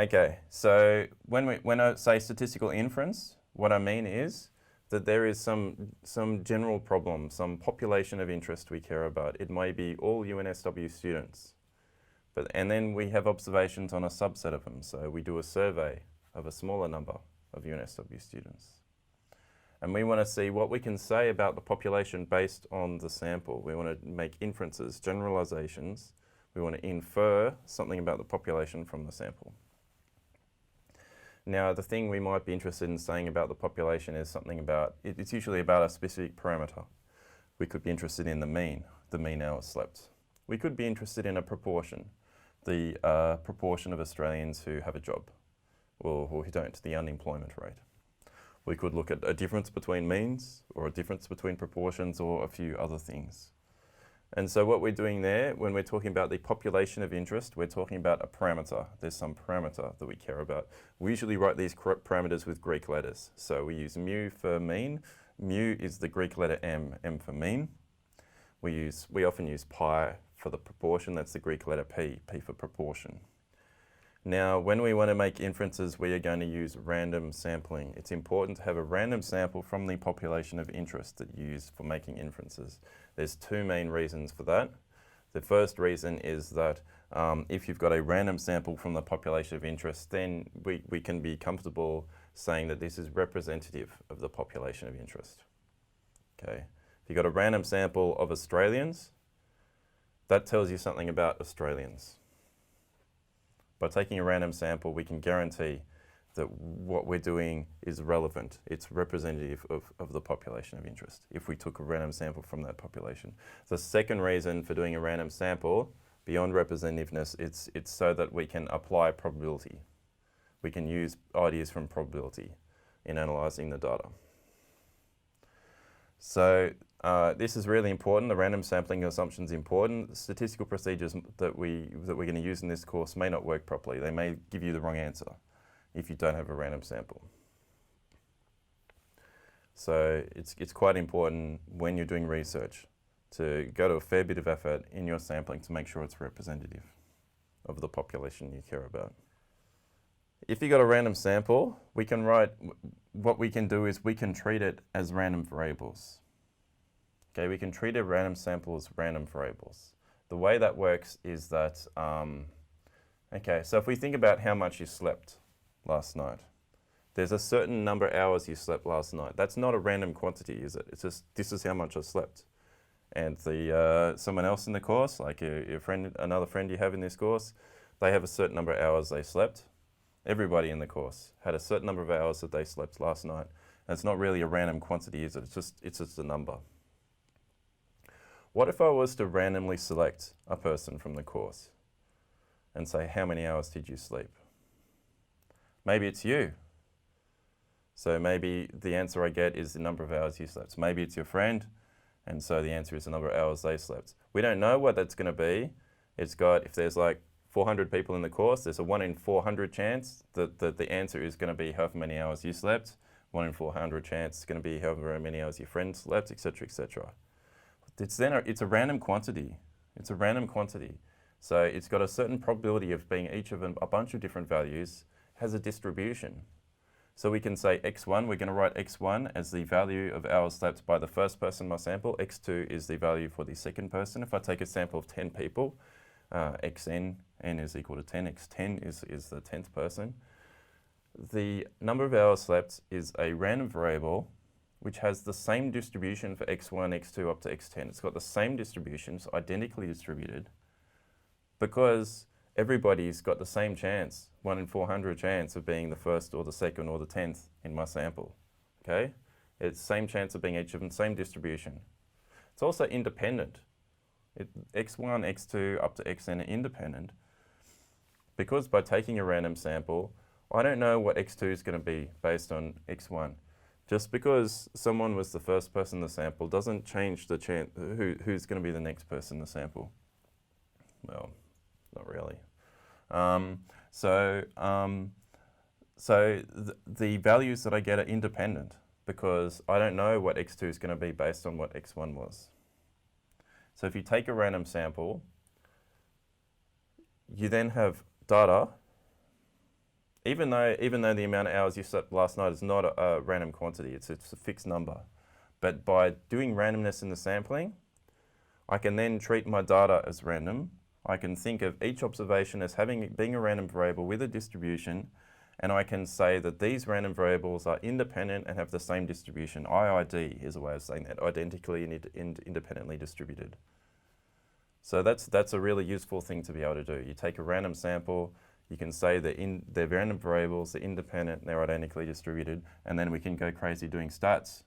Okay, so when I say statistical inference, what I mean is that there is some general problem, some population of interest we care about. It may be all UNSW students, and then we have observations on a subset of them. So we do a survey of a smaller number of UNSW students. And we want to see what we can say about the population based on the sample. We want to make inferences, generalizations. We want to infer something about the population from the sample. Now, the thing we might be interested in saying about the population is something about, it's usually about a specific parameter. We could be interested in the mean hours slept. We could be interested in a proportion, the proportion of Australians who have a job or who don't, the unemployment rate. We could look at a difference between means or a difference between proportions or a few other things. And so what we're doing there, when we're talking about the population of interest, we're talking about a parameter. There's some parameter that we care about. We usually write these parameters with Greek letters. So we use mu for mean. Mu is the Greek letter m, m for mean. We often use pi for the proportion. That's the Greek letter p, p for proportion. Now, when we want to make inferences, we are going to use random sampling. It's important to have a random sample from the population of interest that you use for making inferences. There's two main reasons for that. The first reason is that if you've got a random sample from the population of interest, then we can be comfortable saying that this is representative of the population of interest. Okay. If you've got a random sample of Australians, that tells you something about Australians. By taking a random sample, we can guarantee that what we're doing is relevant. It's representative of the population of interest if we took a random sample from that population. The second reason for doing a random sample, beyond representativeness, it's so that we can apply probability. We can use ideas from probability in analysing the data. So this is really important. The random sampling assumption is important. The statistical procedures that we're going to use in this course may not work properly. They may give you the wrong answer if you don't have a random sample. So it's quite important when you're doing research to go to a fair bit of effort in your sampling to make sure it's representative of the population you care about. If you've got a random sample, what we can do is we can treat it as random variables. Okay, we can treat a random sample as random variables. The way that works is that, okay, so if we think about how much you slept last night, there's a certain number of hours you slept last night. That's not a random quantity, is it? It's just, this is how much I slept. And someone else in the course, like another friend you have in this course, they have a certain number of hours they slept. Everybody in the course had a certain number of hours that they slept last night. And it's not really a random quantity, is it? It's just a number. What if I was to randomly select a person from the course and say, how many hours did you sleep? Maybe it's you. So maybe the answer I get is the number of hours you slept. Maybe it's your friend, and so the answer is the number of hours they slept. We don't know what that's going to be. It's got, if there's like 400 people in the course, there's a 1 in 400 chance that the answer is going to be however many hours you slept. 1 in 400 chance is going to be however many hours your friend slept, etc., etc. It's a random quantity. It's a random quantity. So it's got a certain probability of being each of a bunch of different values, has a distribution. So we can say x1, we're going to write x1 as the value of hours slept by the first person in my sample. x2 is the value for the second person. If I take a sample of 10 people, xn, n is equal to 10, x10 is the 10th person. The number of hours slept is a random variable which has the same distribution for x1, x2 up to x10. It's got the same distributions, identically distributed, because everybody's got the same chance, 1 in 400 chance of being the first or the second or the 10th in my sample, okay? It's the same chance of being each of them, same distribution. It's also independent. x1, x2 up to xn are independent, because by taking a random sample, I don't know what x2 is going to be based on x1. Just because someone was the first person in the sample doesn't change the chance who's going to be the next person in the sample. Well, not really. So the values that I get are independent because I don't know what x2 is going to be based on what x1 was. So if you take a random sample, you then have data Even though the amount of hours you slept last night is not a random quantity, it's a fixed number. But by doing randomness in the sampling, I can then treat my data as random. I can think of each observation as being a random variable with a distribution, and I can say that these random variables are independent and have the same distribution. IID is a way of saying that, identically and independently distributed. So that's a really useful thing to be able to do. You take a random sample, you can say that they're random variables, they're independent, they're identically distributed, and then we can go crazy doing stats